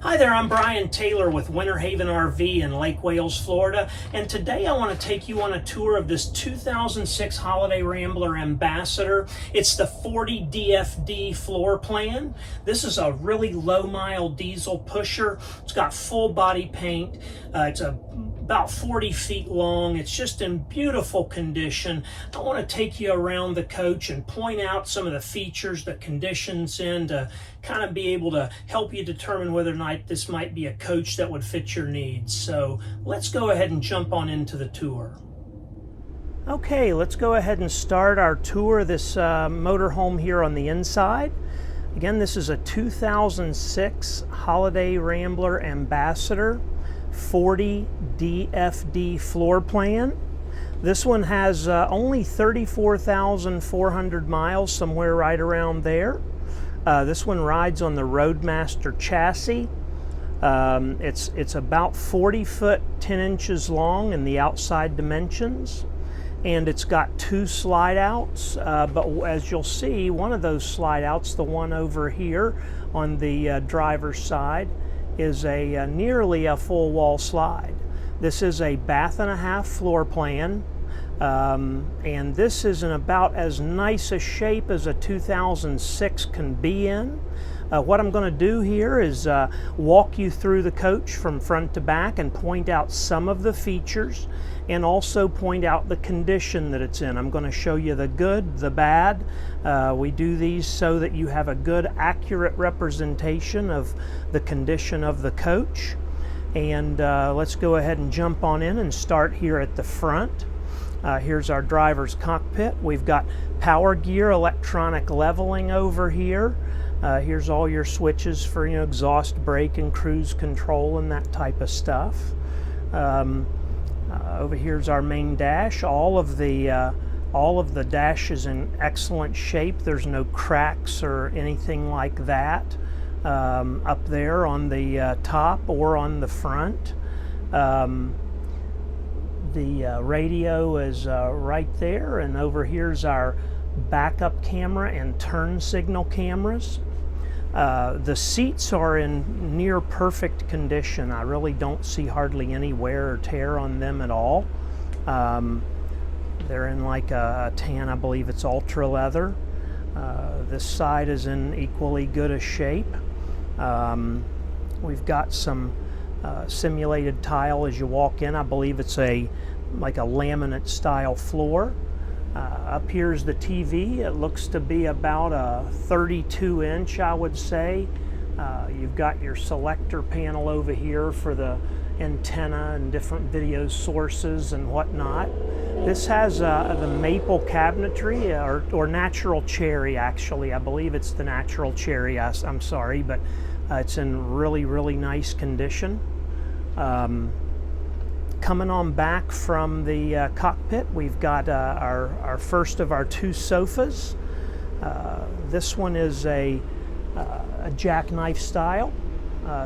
Hi there, I'm Brian Taylor with Winter Haven RV in Lake Wales, Florida, and today I want to take you on a tour of this 2006 Holiday Rambler Ambassador. It's the 40 DFD floor plan. This is a really low-mile diesel pusher. It's got full body paint. It's about 40 feet long. It's just in beautiful condition. I want to take you around the coach and point out some of the features, the conditions in, to kind of be able to help you determine whether or not this might be a coach that would fit your needs. So let's go ahead and jump on into the tour. Okay, let's go ahead and start our tour of this motorhome here on the inside. Again, this is a 2006 Holiday Rambler Ambassador 40 DFD floor plan. This one has only 34,400 miles, somewhere right around there. This one rides on the Roadmaster chassis. It's about 40 foot 10 inches long in the outside dimensions, and it's got two slide outs, but as you'll see, one of those slide outs, the one over here on the driver's side, is nearly a full wall slide. This is a bath and a half floor plan. And this is in about as nice a shape as a 2006 can be in. What I'm going to do here is walk you through the coach from front to back and point out some of the features and also point out the condition that it's in. I'm going to show you the good, the bad. We do these so that you have a good, accurate representation of the condition of the coach. And let's go ahead and jump on in and start here at the front. Here's our driver's cockpit. We've got power gear, electronic leveling over here. Here's all your switches for exhaust, brake, and cruise control and that type of stuff. Over here's our main dash. All of the dash is in excellent shape. There's no cracks or anything like that up there on the top or on the front. The radio is right there, and over here's our backup camera and turn signal cameras. The seats are in near perfect condition. I really don't see hardly any wear or tear on them at all. They're in like a tan, I believe it's ultra leather. This side is in equally good a shape. We've got some simulated tile as you walk in. I believe it's like a laminate style floor. Up here's the TV. It looks to be about a 32 inch, I would say. You've got your selector panel over here for the antenna and different video sources and whatnot. This has the maple cabinetry, or natural cherry, actually. I believe it's the natural cherry. I'm sorry, but it's in really, really nice condition. Coming on back from the cockpit, we've got our first of our two sofas. This one is a jackknife style,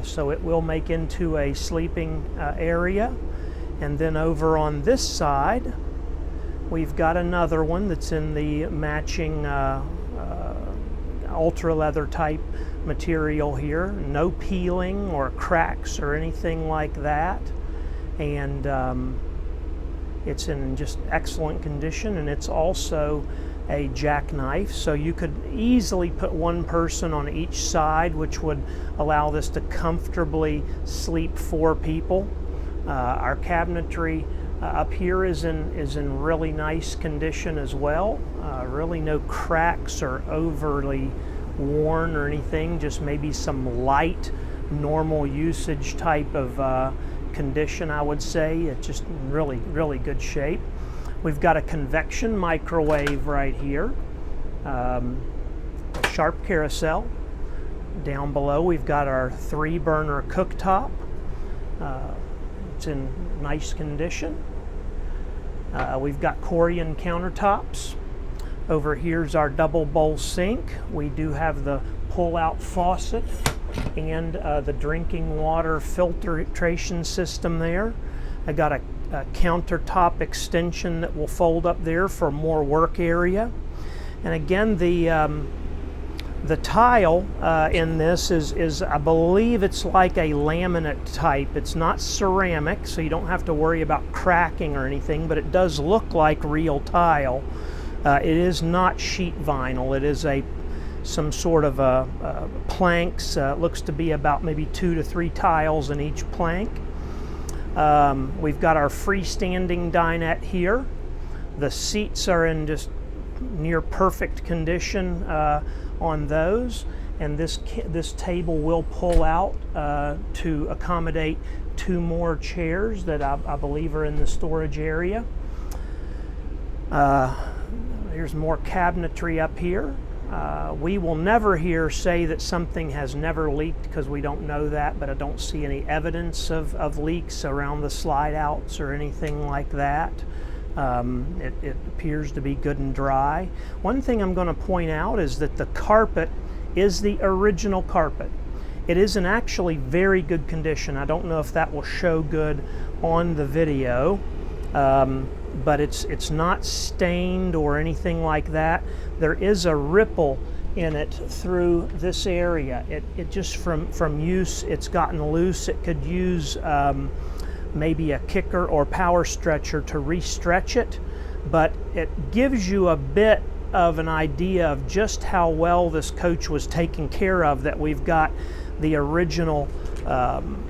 so it will make into a sleeping area. And then over on this side, we've got another one that's in the matching ultra leather type material here. No peeling or cracks or anything like that. And it's in just excellent condition, and it's also a jackknife, so you could easily put one person on each side, which would allow this to comfortably sleep four people. Our cabinetry up here is in really nice condition as well. Really no cracks or overly worn or anything, just maybe some light normal usage type of condition, I would say. It's just really, really good shape. We've got a convection microwave right here, a sharp carousel. Down below we've got our 3-burner cooktop. It's in nice condition. We've got Corian countertops. Over here's our double bowl sink. We do have the pull-out faucet and the drinking water filtration system there. I got a countertop extension that will fold up there for more work area. And again, the The tile in this is, I believe it's like a laminate type. It's not ceramic, so you don't have to worry about cracking or anything, but it does look like real tile. It is not sheet vinyl. It is some sort of planks. Looks to be about maybe 2 to 3 tiles in each plank. We've got our freestanding dinette here. The seats are in just near perfect condition on those, and this table will pull out to accommodate 2 more chairs that I believe are in the storage area. There's more cabinetry up here. We will never here say that something has never leaked, because we don't know that, but I don't see any evidence of leaks around the slide outs or anything like that. It appears to be good and dry. One thing I'm going to point out is that the carpet is the original carpet. It is in actually very good condition. I don't know if that will show good on the video, but it's not stained or anything like that. There is a ripple in it through this area. It just from use, it's gotten loose. It could use maybe a kicker or power stretcher to re-stretch it, but it gives you a bit of an idea of just how well this coach was taken care of, that we've got the original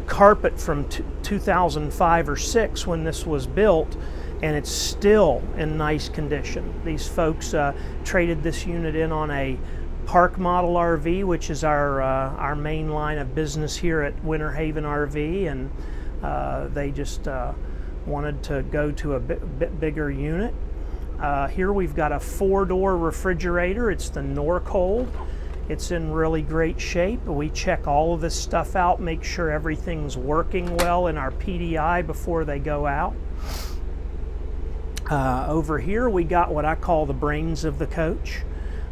carpet from 2005 or 6 when this was built, and it's still in nice condition. These folks traded this unit in on a Park Model RV, which is our main line of business here at Winter Haven RV, and they just wanted to go to a bit bigger unit. Here we've got a 4-door refrigerator. It's the Norcold. It's in really great shape. We check all of this stuff out, make sure everything's working well in our PDI before they go out. Over here we got what I call the brains of the coach.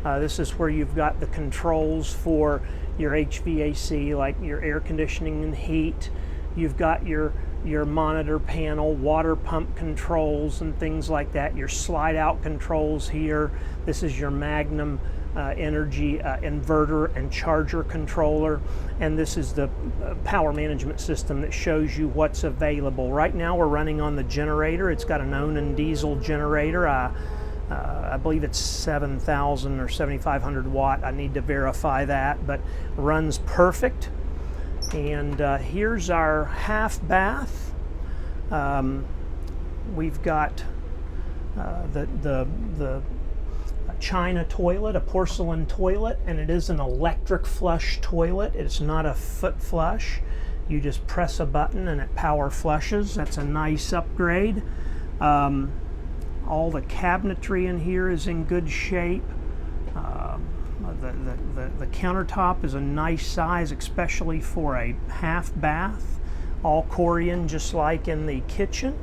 This is where you've got the controls for your HVAC, like your air conditioning and heat. You've got your monitor panel, water pump controls and things like that, your slide out controls here. This is your Magnum Energy inverter and charger controller, and this is the power management system that shows you what's available. Right now we're running on the generator. It's got an Onan diesel generator. I believe it's 7,000 or 7,500 watt. I need to verify that, but runs perfect. And here's our half bath. We've got the China toilet, a porcelain toilet, and it is an electric flush toilet. It's not a foot flush. You just press a button and it power flushes. That's a nice upgrade. All the cabinetry in here is in good shape. The countertop is a nice size, especially for a half bath. All Corian, just like in the kitchen.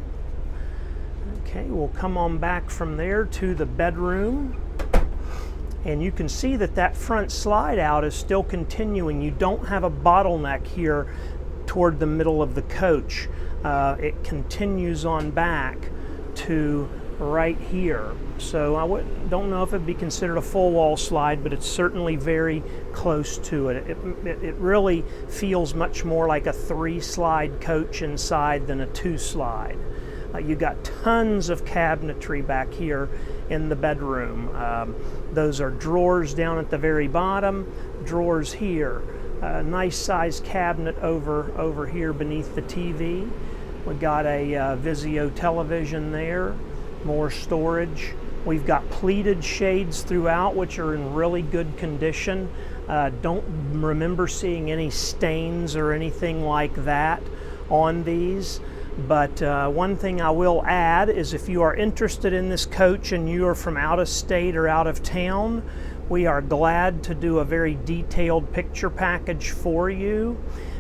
Okay, we'll come on back from there to the bedroom. And you can see that front slide out is still continuing. You don't have a bottleneck here toward the middle of the coach. It continues on back to right here. So I don't know if it'd be considered a full wall slide, but it's certainly very close to it. It really feels much more like a 3-slide coach inside than a 2-slide. You got tons of cabinetry back here in the bedroom. Those are drawers down at the very bottom, drawers here. A nice sized cabinet over here beneath the TV. We got a Vizio television there, more storage. We've got pleated shades throughout, which are in really good condition. Don't remember seeing any stains or anything like that on these. But one thing I will add is, if you are interested in this coach and you are from out of state or out of town, we are glad to do a very detailed picture package for you.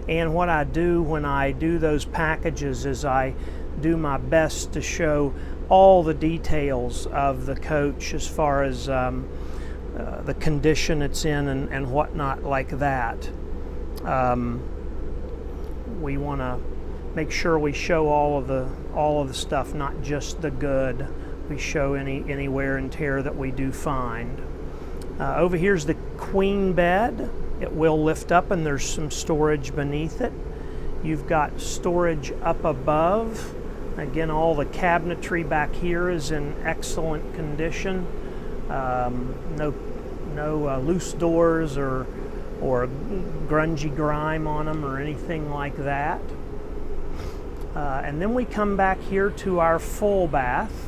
And what I do when I do those packages is I do my best to show all the details of the coach, as far as the condition it's in and whatnot like that. We want to make sure we show all of the stuff, not just the good. We show any wear and tear that we do find. Over here's the queen bed. It will lift up and there's some storage beneath it. You've got storage up above. Again, all the cabinetry back here is in excellent condition. No loose doors or grungy grime on them or anything like that. And then we come back here to our full bath.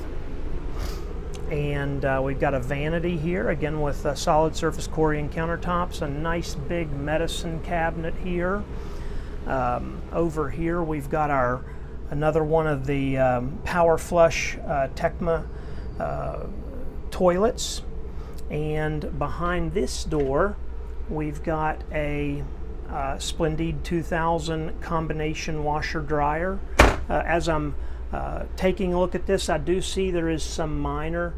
And we've got a vanity here, again with solid surface Corian countertops, a nice big medicine cabinet here. Over here we've got another one of the Power Flush Tecma toilets. And behind this door we've got a Splendide 2000 combination washer dryer. As I'm taking a look at this, I do see there is some minor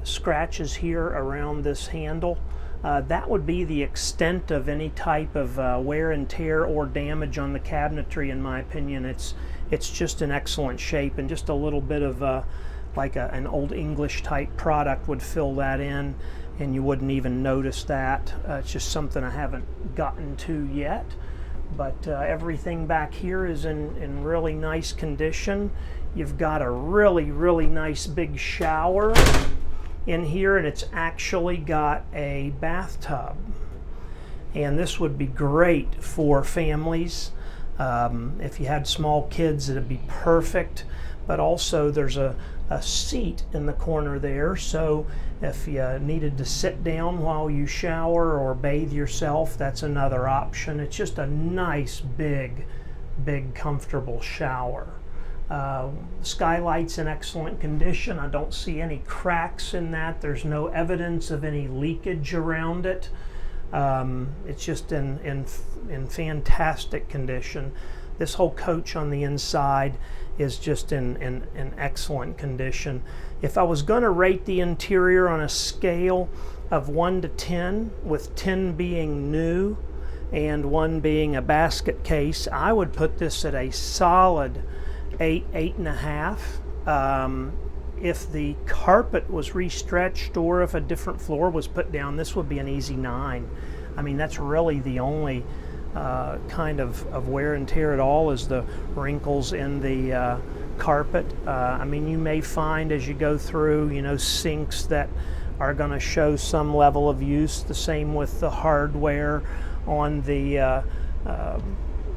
scratches here around this handle. That would be the extent of any type of wear and tear or damage on the cabinetry, in my opinion. It's just in excellent shape, and just a little bit of like an old English type product would fill that in, and you wouldn't even notice that. It's just something I haven't gotten to yet. But everything back here is in really nice condition. You've got a really nice big shower in here, and it's actually got a bathtub. And this would be great for families. If you had small kids, it'd be perfect. But also there's a seat in the corner there, so if you needed to sit down while you shower or bathe yourself, that's another option. It's just a nice big comfortable shower. Skylight's in excellent condition. I don't see any cracks in that. There's no evidence of any leakage around it. It's just in fantastic condition. This whole coach on the inside is just in excellent condition. If I was going to rate the interior on a scale of 1 to 10, with 10 being new and 1 being a basket case, I would put this at a solid 8, 8.5. If the carpet was restretched or if a different floor was put down, this would be an easy 9. I mean, that's really the only kind of wear and tear at all is the wrinkles in the carpet. I mean, you may find as you go through, sinks that are going to show some level of use. The same with the hardware on the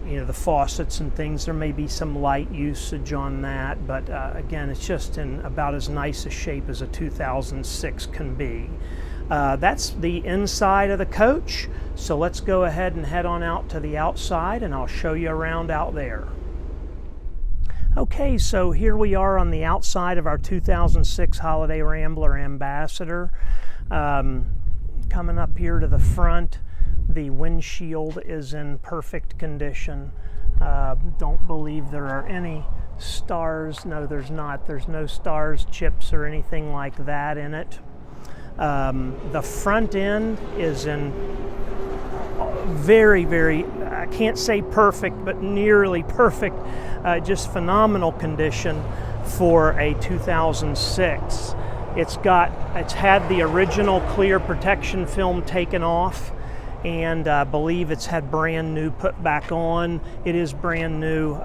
the faucets and things. There may be some light usage on that, but again, it's just in about as nice a shape as a 2006 can be. That's the inside of the coach. So let's go ahead and head on out to the outside, and I'll show you around out there. Okay, so here we are on the outside of our 2006 Holiday Rambler Ambassador. Coming up here to the front, the windshield is in perfect condition. Don't believe there are any stars. No, there's not. There's no stars, chips, or anything like that in it. The front end is in very, I can't say perfect, but nearly perfect, just phenomenal condition for a 2006. It's had the original clear protection film taken off, and I believe it's had brand new put back on. It is brand new,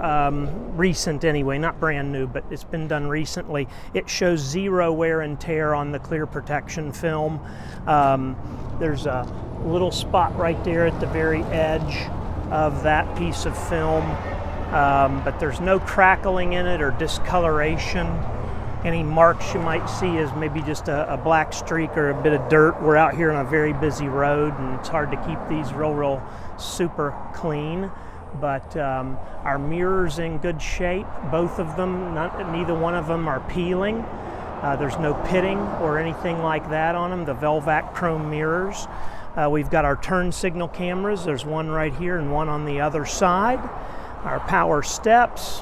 recent anyway, not brand new, but it's been done recently. It shows 0 wear and tear on the clear protection film. There's a little spot right there at the very edge of that piece of film, but there's no crackling in it or discoloration. Any marks you might see is maybe just a black streak or a bit of dirt. We're out here on a very busy road, and it's hard to keep these real super clean. But our mirror's in good shape, both of them. Neither one of them are peeling. There's no pitting or anything like that on them, the Velvac chrome mirrors. We've got our turn signal cameras. There's one right here and one on the other side. Our power steps.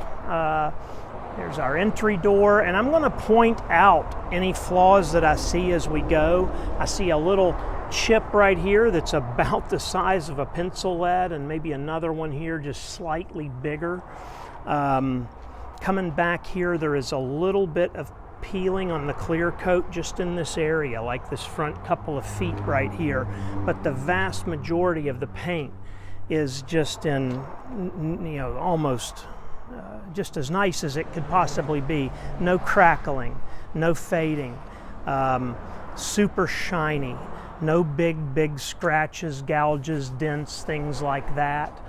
There's our entry door, and I'm going to point out any flaws that I see as we go. I see a little chip right here that's about the size of a pencil lead, and maybe another one here just slightly bigger. Coming back here, there is a little bit of peeling on the clear coat just in this area, like this front couple of feet right here, but the vast majority of the paint is just in, you know, almost just as nice as it could possibly be. No crackling, no fading, super shiny, no big scratches, gouges, dents, things like that.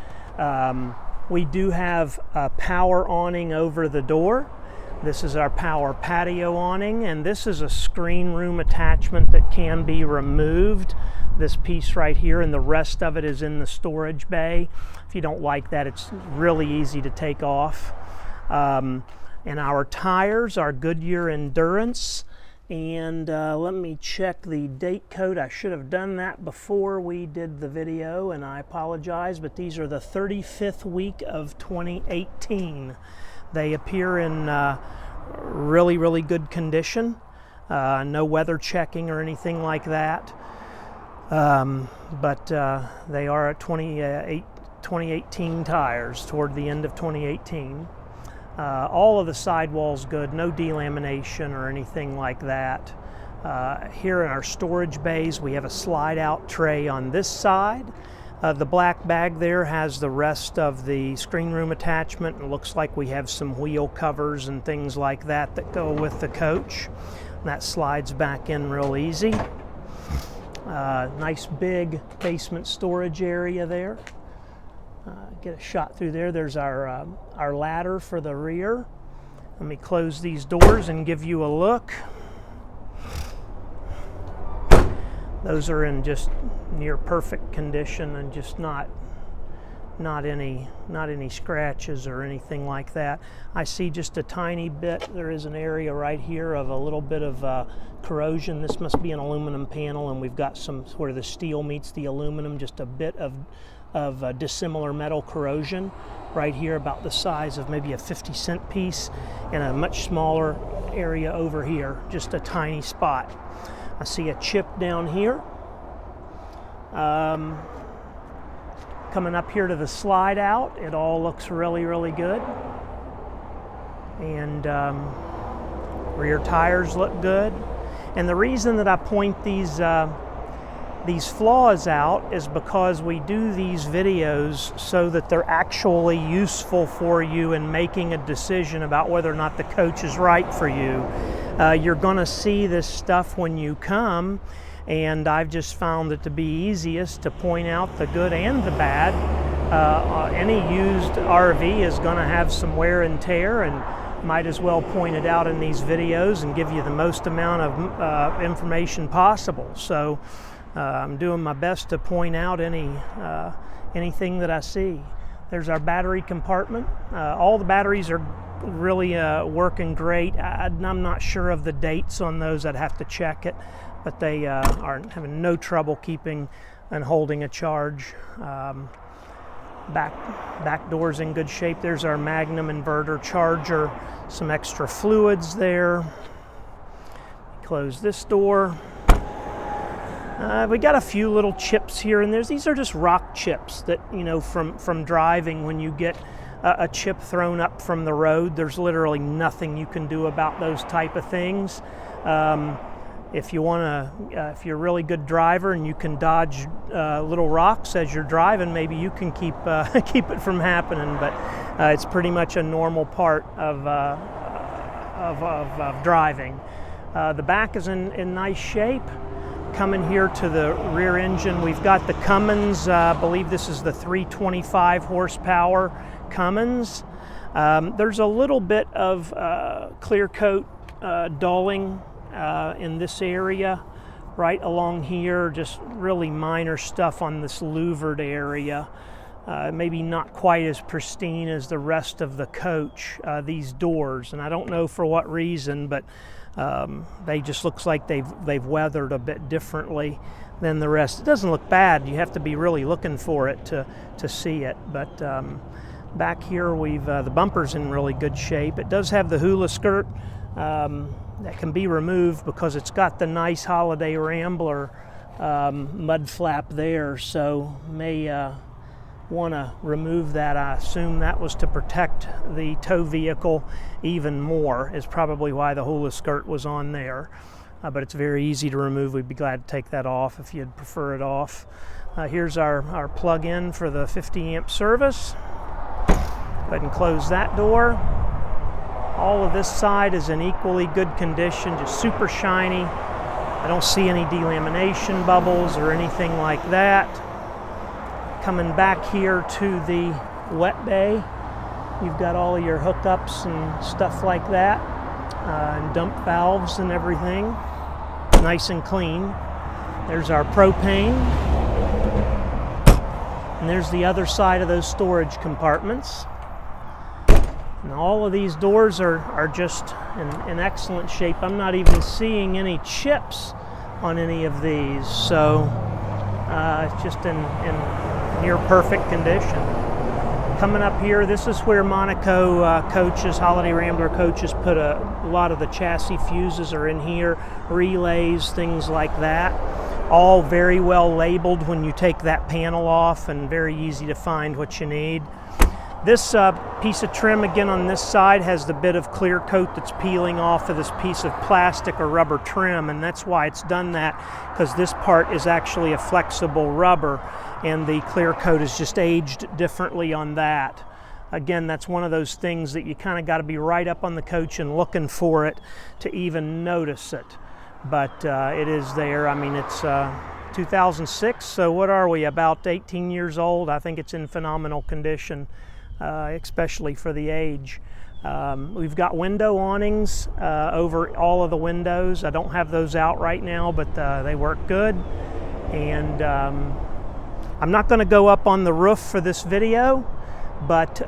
We do have a power awning over the door. This is our power patio awning, and this is a screen room attachment that can be removed. This piece right here, and the rest of it is in the storage bay. If you don't like that, it's really easy to take off. And our tires are Goodyear Endurance. And let me check the date code. I should have done that before we did the video, and I apologize, but these are the 35th week of 2018. They appear in really good condition. No weather checking or anything like that. But they are at 2018 tires toward the end of 2018. All of the sidewalls good, no delamination or anything like that. Here in our storage bays, we have a slide out tray on this side. The black bag there has the rest of the screen room attachment. It looks like we have some wheel covers and things like that that go with the coach. That slides back in real easy. Nice big basement storage area there. Get a shot through there. There's our ladder for the rear. Let me close these doors and give you a look. Those are in just near perfect condition and just not any scratches or anything like that. I see just a tiny bit. There is an area right here of a little bit of corrosion. This must be an aluminum panel, and we've got some where the steel meets the aluminum, just a bit of dissimilar metal corrosion right here, about the size of maybe a 50-cent piece, and a much smaller area over here, just a tiny spot. I see a chip down here. Coming up here to the slide out, it all looks really good. And rear tires look good. And the reason that I point these flaws out is because we do these videos so that they're actually useful for you in making a decision about whether or not the coach is right for you. You're going to see this stuff when you come, and I've just found it to be easiest to point out the good and the bad. Any used RV is going to have some wear and tear, and might as well point it out in these videos and give you the most amount of information possible. So I'm doing my best to point out anything that I see. There's our battery compartment. All the batteries are really working great. I'm not sure of the dates on those. I'd have to check it, but they are having no trouble keeping and holding a charge. Back door's in good shape. There's our Magnum inverter charger. Some extra fluids there. Close this door. We got a few little chips here and there. These are just rock chips that, you know, from driving, when you get a chip thrown up from the road, there's literally nothing you can do about those type of things. If you if you're a really good driver and you can dodge little rocks as you're driving, maybe you can keep it from happening. But it's pretty much a normal part of driving. The back is in nice shape. Coming here to the rear engine, we've got the Cummins. I believe this is the 325 horsepower Cummins. There's a little bit of clear coat dulling in this area right along here, just really minor stuff on this louvered area. Maybe not quite as pristine as the rest of the coach, these doors, and I don't know for what reason, but they just looks like they've weathered a bit differently than the rest. It doesn't look bad. You have to be really looking for it to see it. But back here, we've the bumper's in really good shape. It does have the hula skirt that can be removed because it's got the nice Holiday Rambler mud flap there. So may want to remove that. I assume that was to protect the tow vehicle even more, is probably why the hula skirt was on there. But it's very easy to remove. We'd be glad to take that off if you'd prefer it off. Here's our plug-in for the 50 amp service. Go ahead and close that door. All of this side is in equally good condition, just super shiny. I don't see any delamination bubbles or anything like that. Coming back here to the wet bay, you've got all of your hookups and stuff like that, and dump valves and everything. Nice and clean. There's our propane. And there's the other side of those storage compartments. And all of these doors are just in excellent shape. I'm not even seeing any chips on any of these, so it's just in near perfect condition. Coming up here, this is where Monaco coaches, Holiday Rambler coaches, put a lot of the chassis fuses are in here, relays, things like that. All very well labeled when you take that panel off, and very easy to find what you need. This piece of trim again on this side has the bit of clear coat that's peeling off of this piece of plastic or rubber trim, and that's why it's done that, because this part is actually a flexible rubber and the clear coat is just aged differently on that. Again, that's one of those things that you kind of got to be right up on the coach and looking for it to even notice it. But it is there. I mean, it's 2006, so what are we, about 18 years old? I think it's in phenomenal condition. Especially for the age. We've got window awnings over all of the windows. I don't have those out right now, but they work good. And I'm not going to go up on the roof for this video, but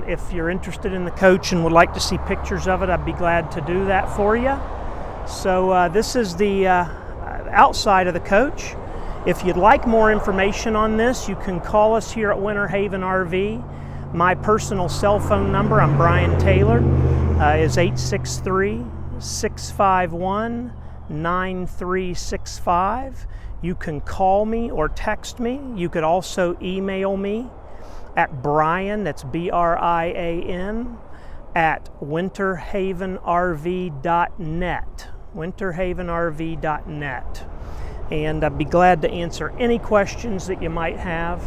if you're interested in the coach and would like to see pictures of it, I'd be glad to do that for you. So this is the outside of the coach. If you'd like more information on this, you can call us here at Winter Haven RV. My personal cell phone number, I'm Brian Taylor, is 863-651-9365. You can call me or text me. You could also email me at Brian, that's B-R-I-A-N, at winterhavenrv.net, winterhavenrv.net. And I'd be glad to answer any questions that you might have.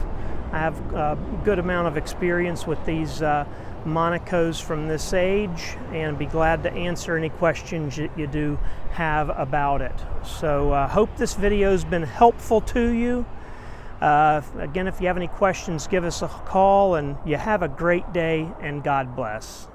I have a good amount of experience with these Monacos from this age, and be glad to answer any questions that you do have about it. So hope this video has been helpful to you. Again, if you have any questions, give us a call, and you have a great day, and God bless.